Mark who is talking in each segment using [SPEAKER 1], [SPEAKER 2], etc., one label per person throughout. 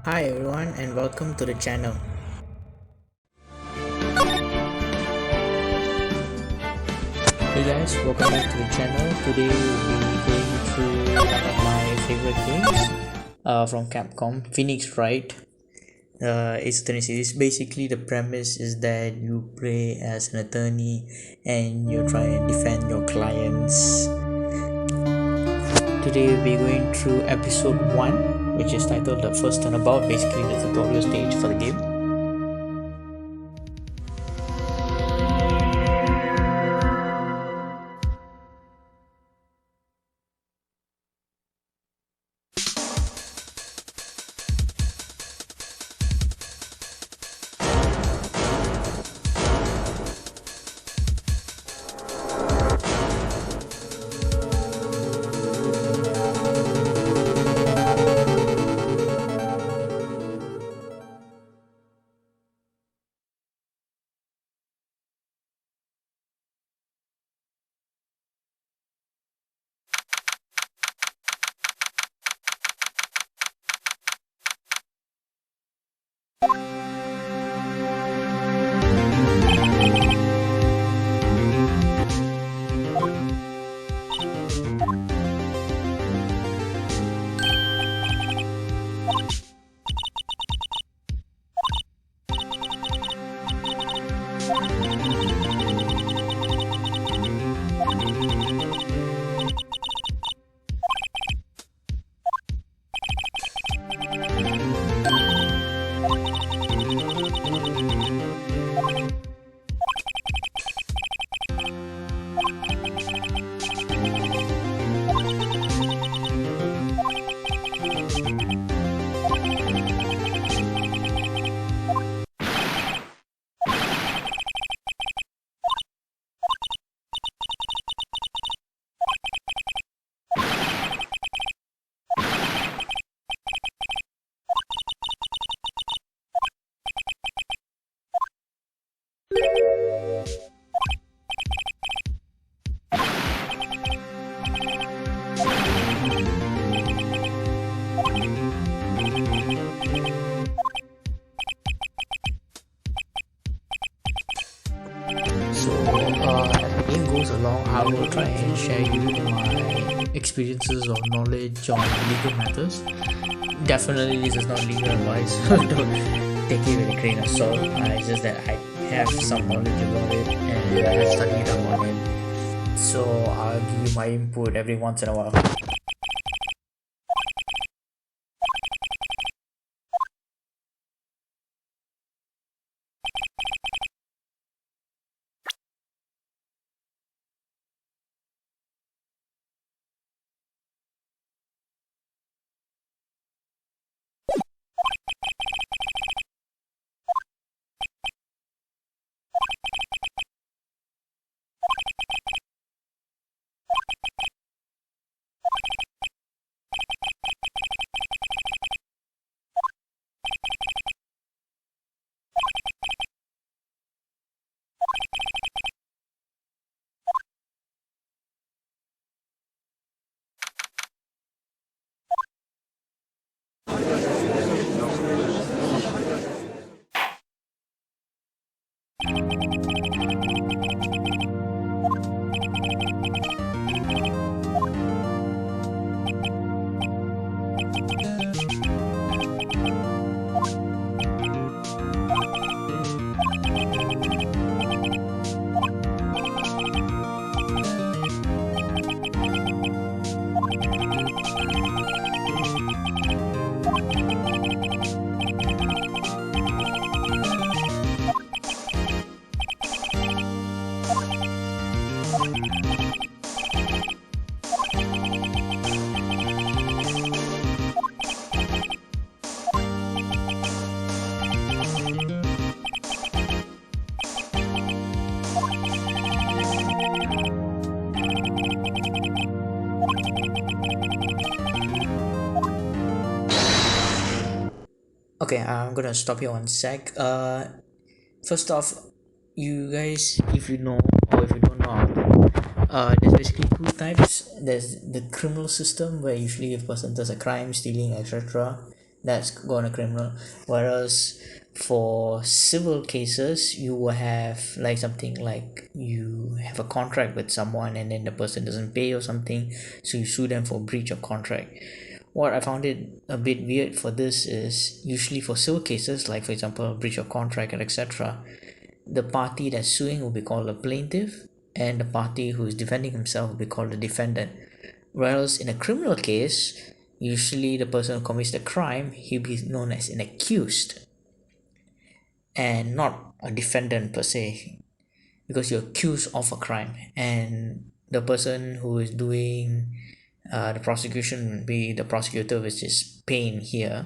[SPEAKER 1] Hi everyone and welcome to the channel. Hey guys, welcome back to the channel. Today we'll be going through one of my favorite games from Capcom, Phoenix Wright. It's attorney series. Basically the premise is that you play as an attorney and you try and defend your clients. Today we'll be going through episode 1, which is titled The First Turnabout, basically the tutorial stage for the game. As the game goes along, I will try and share you my experiences or knowledge on legal matters. Definitely, this is not legal advice, so don't take it with a grain of salt. It's just that I have some knowledge about it and I have studied up on it. So I'll give you my input every once in a while. Okay, I'm gonna stop here one sec. First off, you guys, if you know or if you don't know out there, there's basically two types. There's the criminal system where usually if a person does a crime, stealing, etc., that's gone a criminal. Whereas for civil cases, you will have like something like you have a contract with someone and then the person doesn't pay or something, so you sue them for breach of contract. What I found it a bit weird for this is usually for civil cases, like for example breach of contract and etc., the party that's suing will be called a plaintiff and the party who is defending himself will be called a defendant. Whereas in a criminal case, usually the person who commits the crime, he'll be known as an accused and not a defendant per se, because you're accused of a crime, and the person who is doing the prosecution will be the prosecutor, which is Payne here.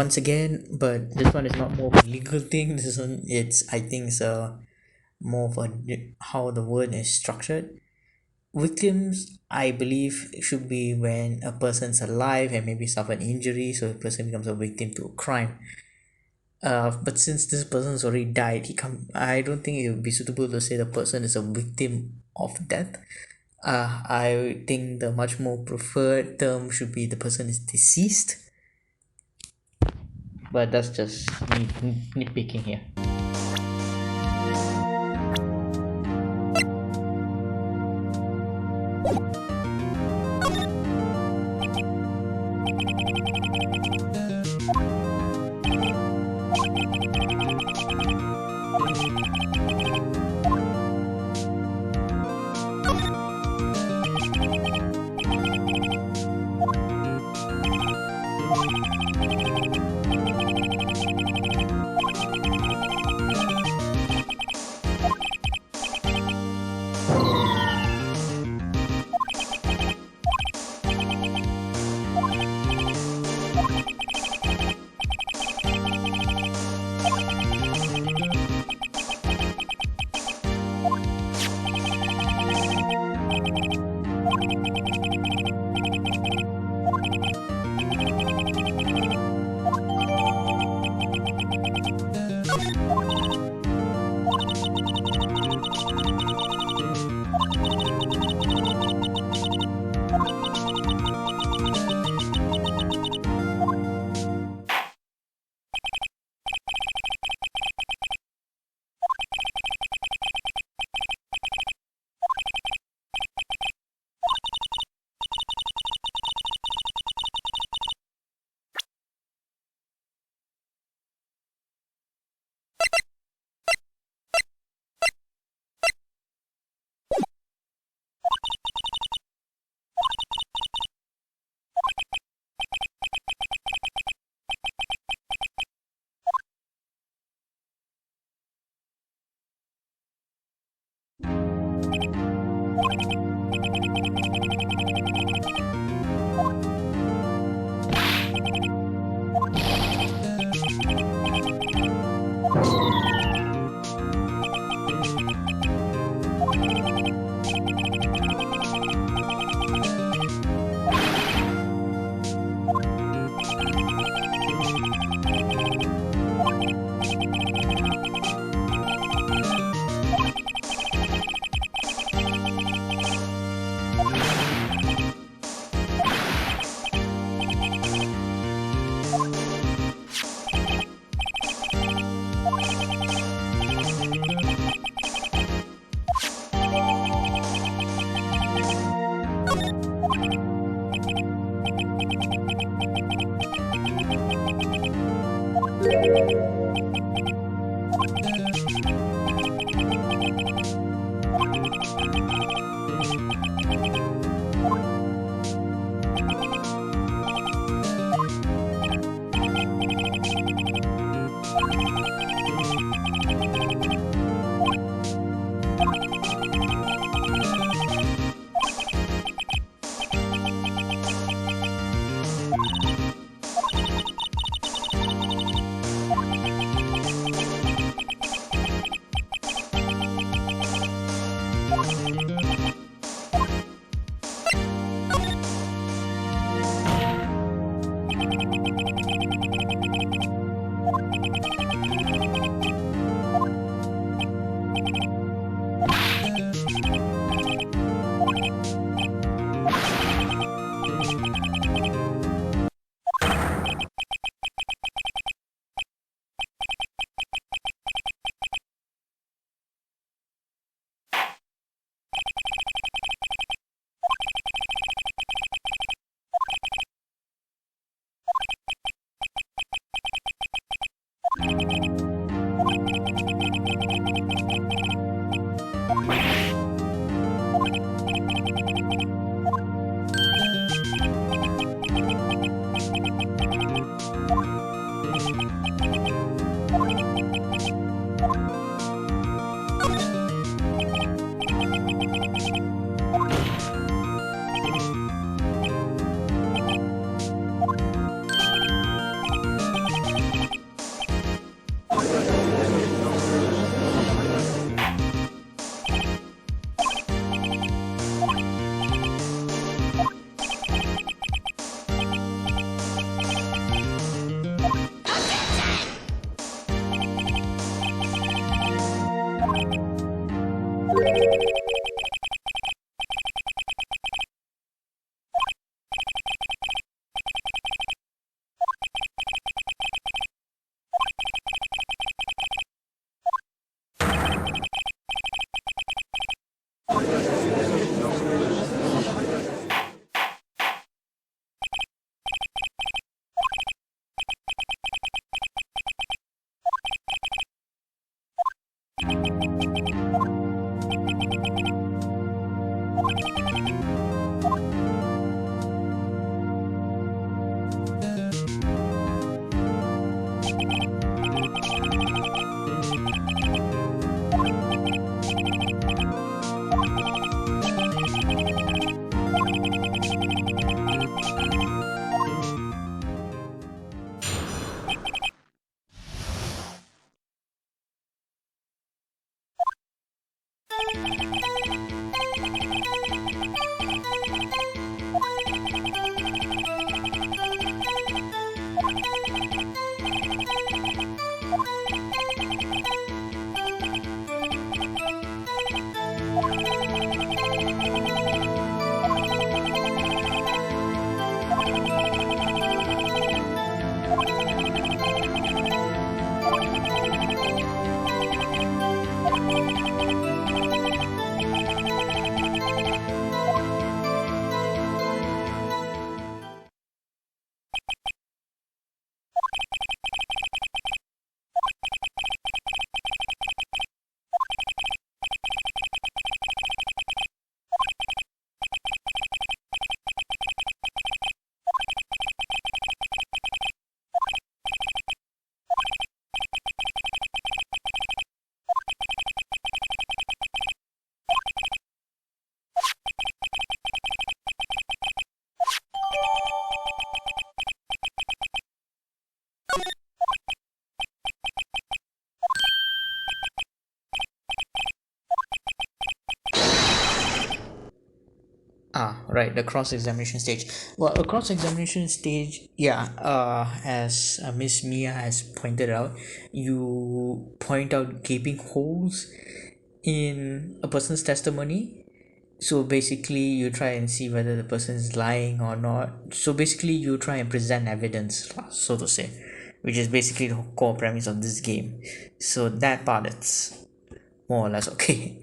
[SPEAKER 1] Once again, but this one is not more of a legal thing. This one, it's I think it's more of a how the word is structured. Victims, I believe, should be when a person's alive and maybe suffer an injury, so a person becomes a victim to a crime. But since this person's already died, I don't think it would be suitable to say the person is a victim of death. I think the much more preferred term should be the person is deceased. But that's just me nitpicking here. Right, the cross-examination stage. Well, a cross-examination stage, yeah, as Miss Mia has pointed out, you point out gaping holes in a person's testimony. So basically, you try and see whether the person is lying or not. So basically, you try and present evidence, so to say, which is basically the core premise of this game. So that part, it's more or less okay.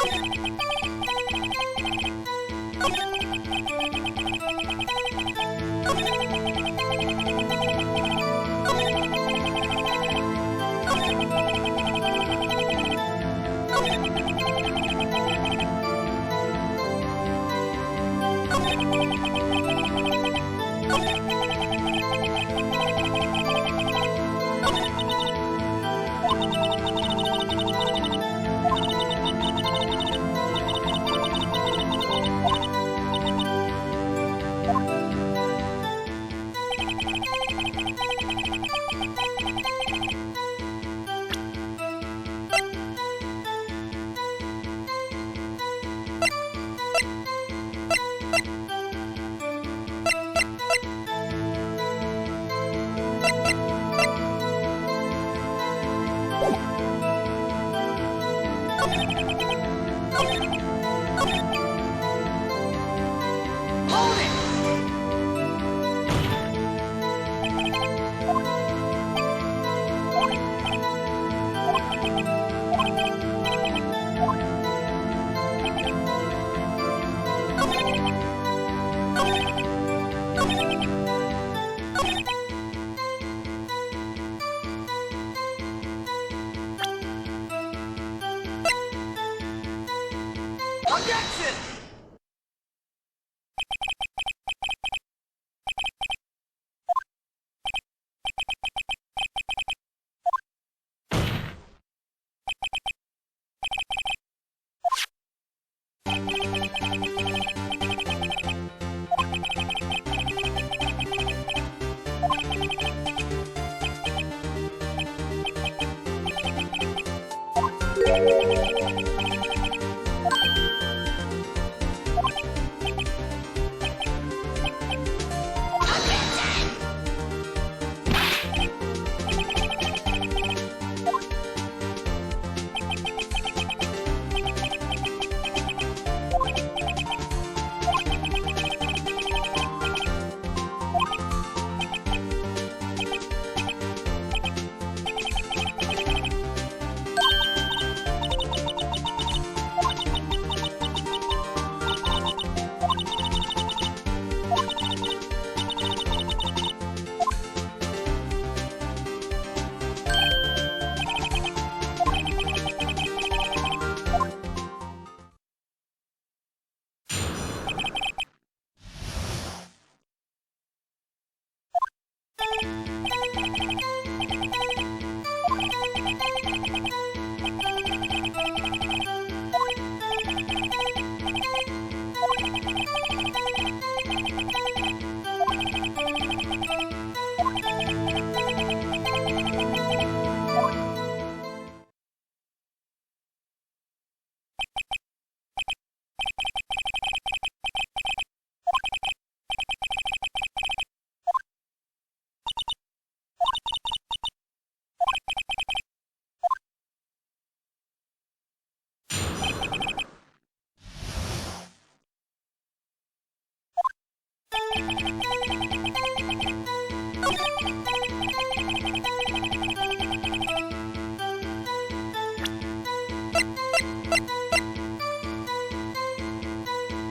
[SPEAKER 2] Objection!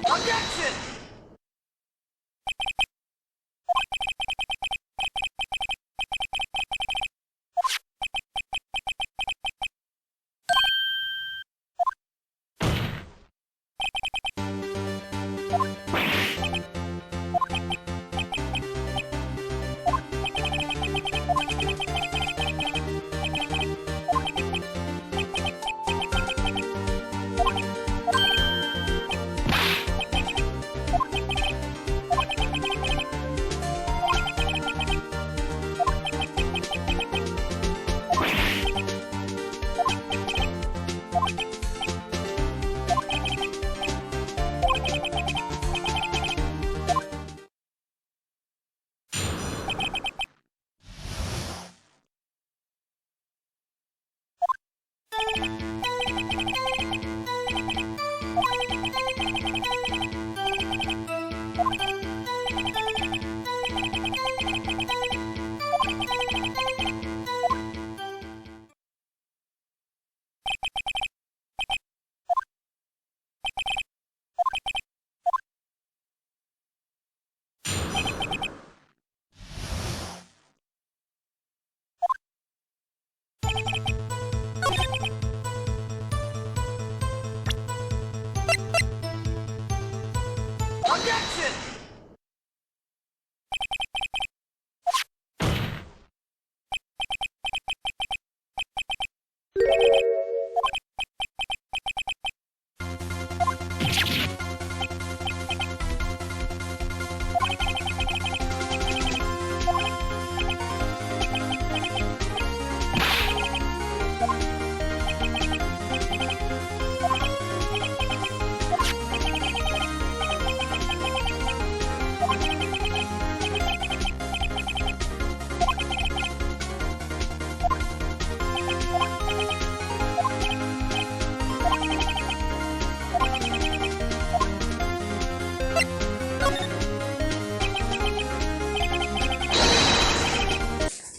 [SPEAKER 2] Objection!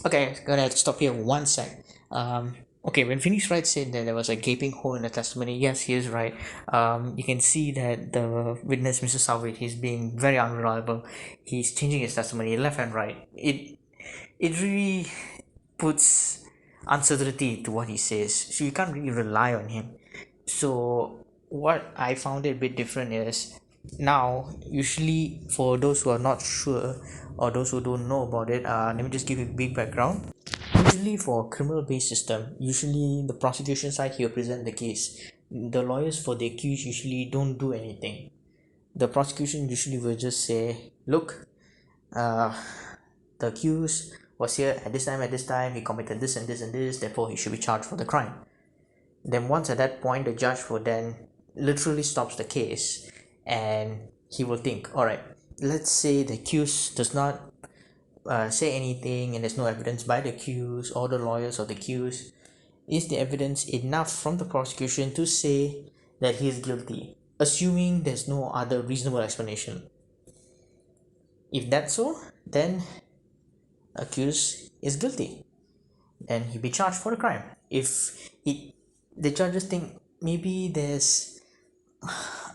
[SPEAKER 1] Okay, gonna stop here one sec. Okay, when Phoenix Wright said that there was a gaping hole in the testimony, yes, he is right. You can see that the witness, Mr. Salvage, he's being very unreliable. He's changing his testimony left and right. It really puts uncertainty to what he says, so you can't really rely on him. So what I found it a bit different is, now usually for those who are not sure or those who don't know about it, let me just give you a big background. Usually for criminal based system, usually the prosecution side, he will present the case. The lawyers for the accused usually don't do anything. The prosecution usually will just say, look, uh, the accused was here at this time, he committed this and this and this, therefore he should be charged for the crime. Then once at that point, the judge will then literally stops the case, and he will think, all right, let's say the accused does not say anything and there's no evidence by the accused or the lawyers of the accused. Is the evidence enough from the prosecution to say that he is guilty, assuming there's no other reasonable explanation? If that's so, then accused is guilty and he'll be charged for the crime. If the judges think maybe there's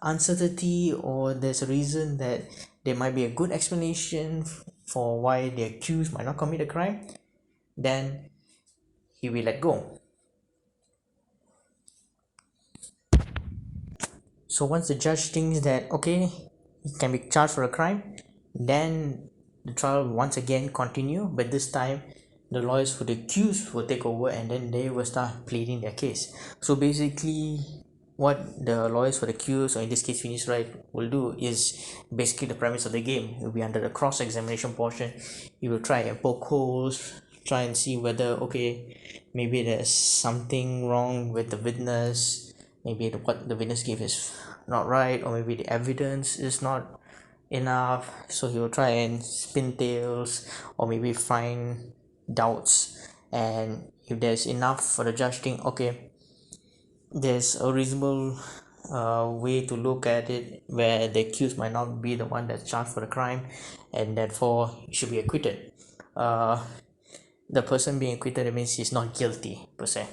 [SPEAKER 1] uncertainty or there's a reason that there might be a good explanation for why the accused might not commit a crime, then he will let go. So once the judge thinks that okay, he can be charged for a crime, then the trial will once again continue, but this time the lawyers for the accused will take over and then they will start pleading their case. So basically what the lawyers for the accused, or in this case Phoenix Wright, will do is basically the premise of the game. It will be under the cross-examination portion. You will try and poke holes, try and see whether okay, maybe there's something wrong with the witness, maybe what the witness gave is not right, or maybe the evidence is not enough. So he will try and spin tails or maybe find doubts, and if there's enough for the judge think okay, there's a reasonable way to look at it where the accused might not be the one that's charged for the crime and therefore he should be acquitted. The person being acquitted means he's not guilty per se.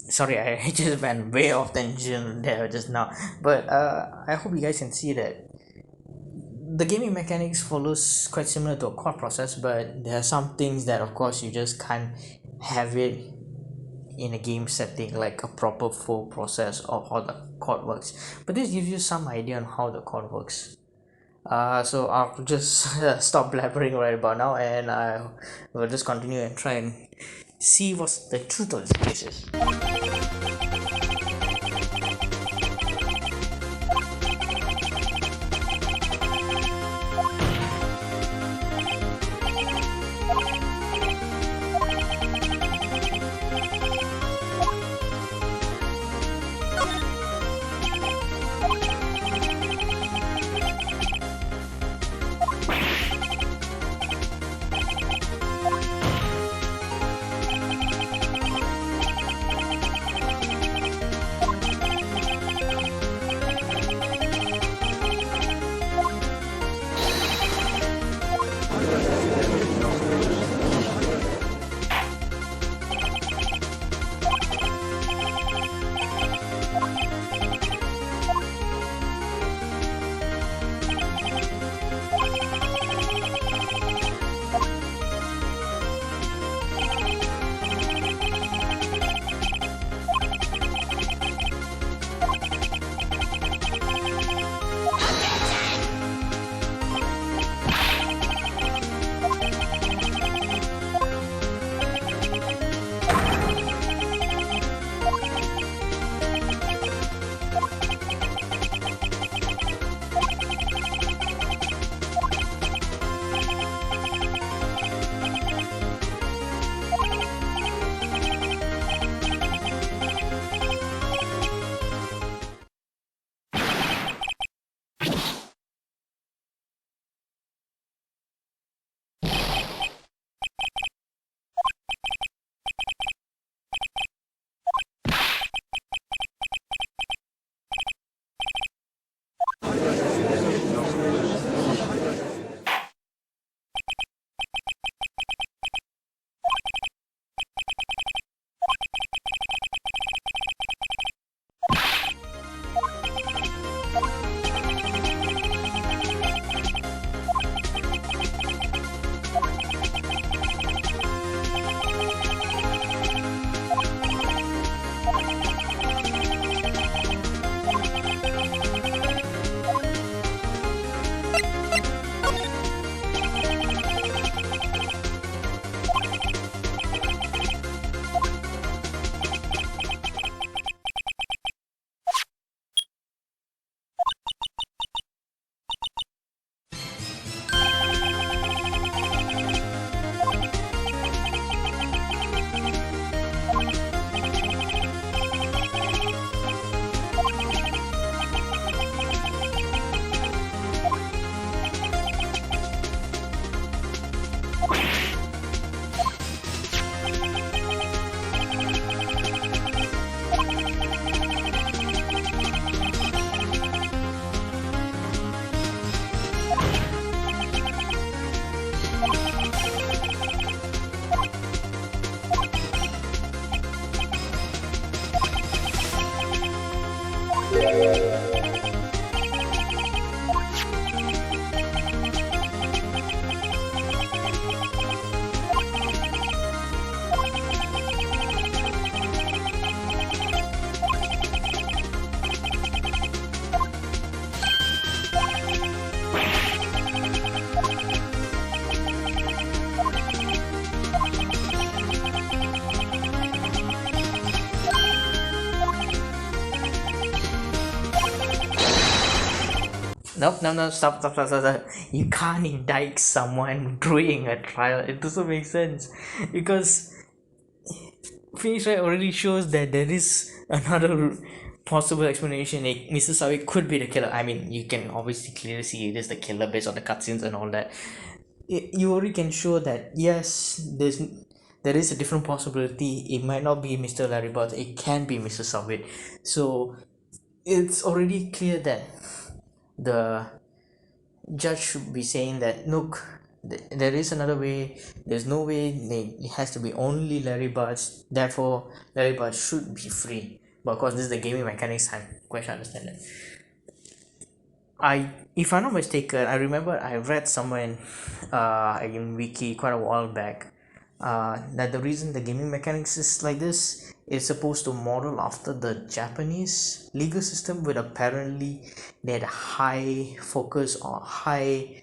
[SPEAKER 1] Sorry, I just went way off tangent there just now, but I hope you guys can see that the gaming mechanics follows quite similar to a court process, but there are some things that of course you just can't have it in a game setting, like a proper full process of how the court works. But this gives you some idea on how the court works. So I'll just stop blabbering right about now, and I will just continue and try and see what's the truth of this case is. Nope, no, no, stop. You can't indict someone during a trial. It doesn't make sense because Phoenix Wright already shows that there is another possible explanation. Like, Mr. Sawi could be the killer. I mean, you can obviously clearly see it is the killer based on the cutscenes and all that. You already can show that yes, there is a different possibility. It might not be Mr. Larry, but it can be Mr. Sawi. So it's already clear that the judge should be saying that look, there is another way. There's no way it has to be only Larry Butts, therefore Larry Butts should be free. But of course this is the gaming mechanics, I quite understand that. If I'm not mistaken, I remember I read somewhere in wiki quite a while back that the reason the gaming mechanics is like this is supposed to model after the Japanese legal system, where apparently they had a high focus or high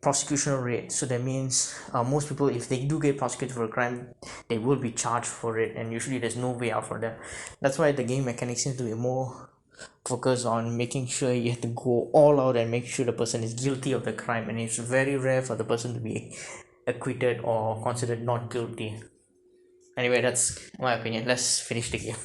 [SPEAKER 1] prosecution rate. So that means most people, if they do get prosecuted for a crime, they will be charged for it, and usually there's no way out for them. That's why the game mechanics seems to be more focused on making sure you have to go all out and make sure the person is guilty of the crime, and it's very rare for the person to be acquitted or considered not guilty. Anyway, that's my opinion. Let's finish the game.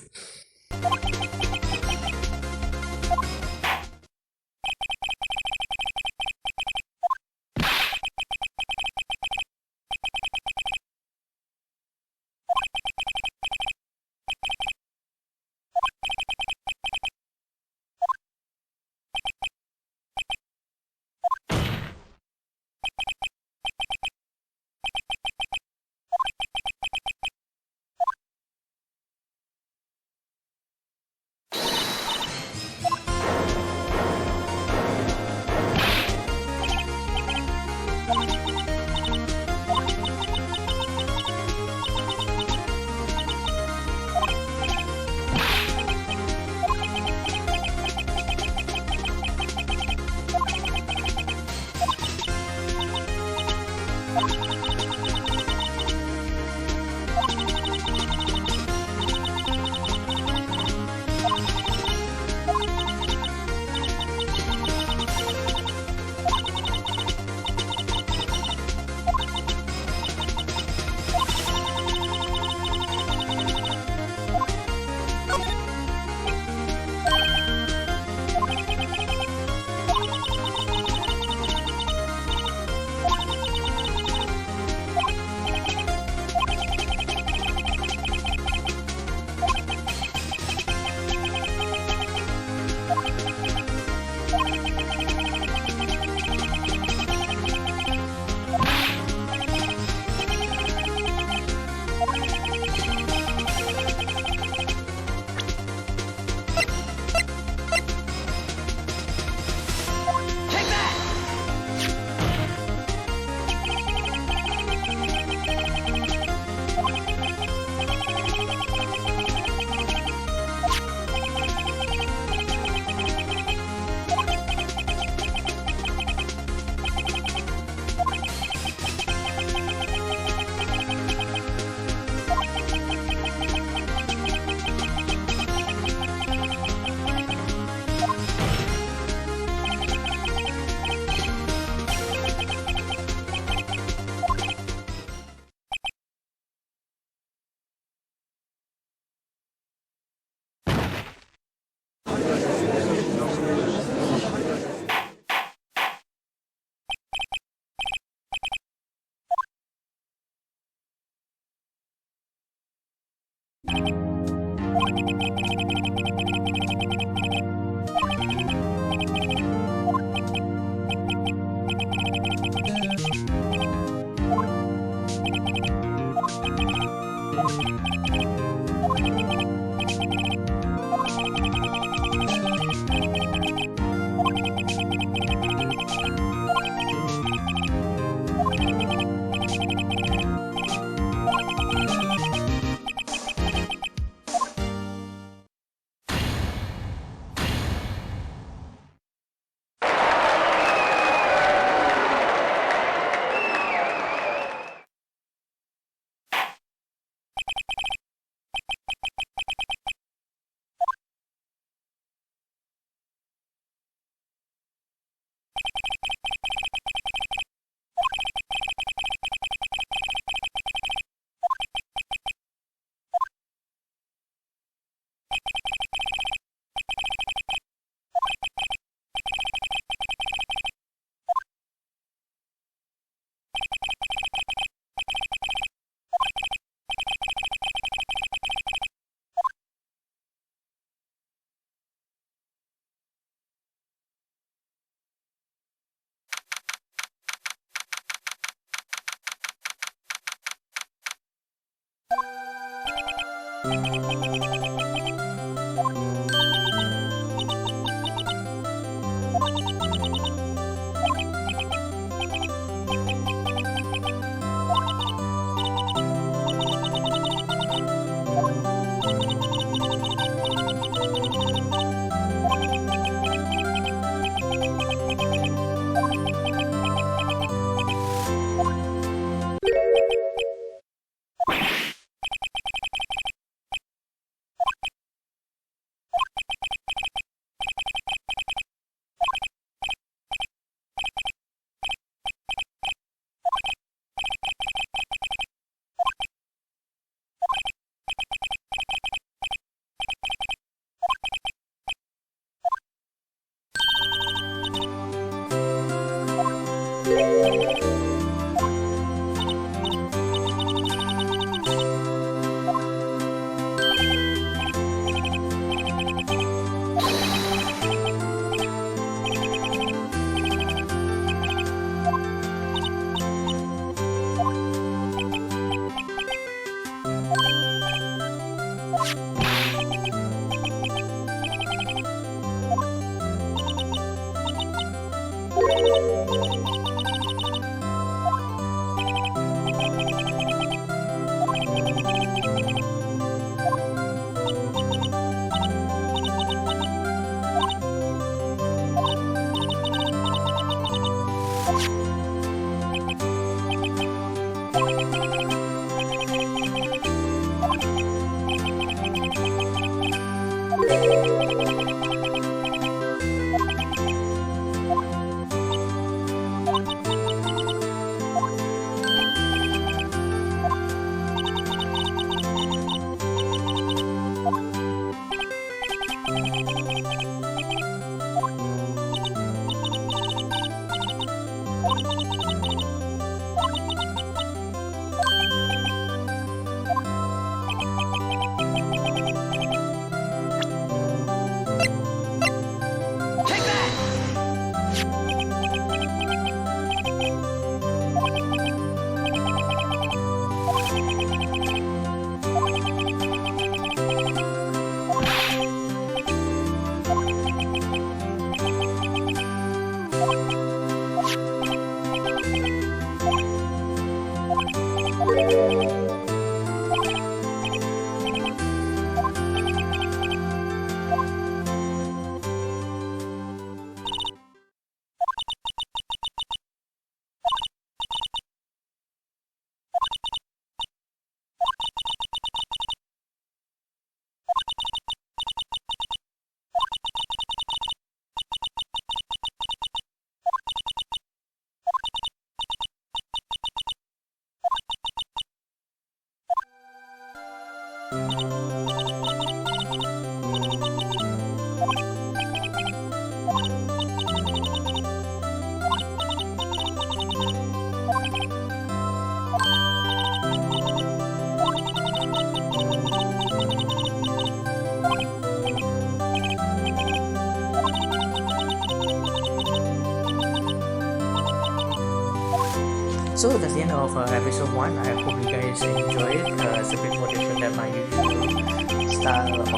[SPEAKER 1] So that's the end of episode 1. I hope you guys enjoy it. It's a bit more different than my usual style of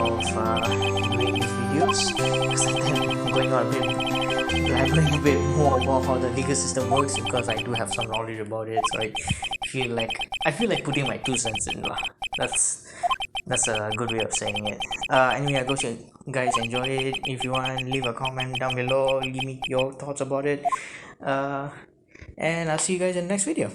[SPEAKER 1] doing these videos, because I think I'm going on a bit blabbering a bit more about how the legal system works, because I do have some knowledge about it. So I feel like putting my 2 cents in. That's a good way of saying it. Anyway, I hope you guys enjoy it. If you want, leave a comment down below. Leave me your thoughts about it. And I'll see you guys in the next video.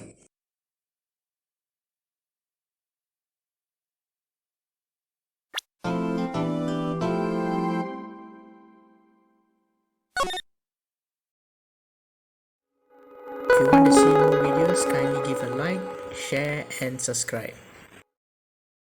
[SPEAKER 1] If you want to see more videos, kindly give a like, share and subscribe.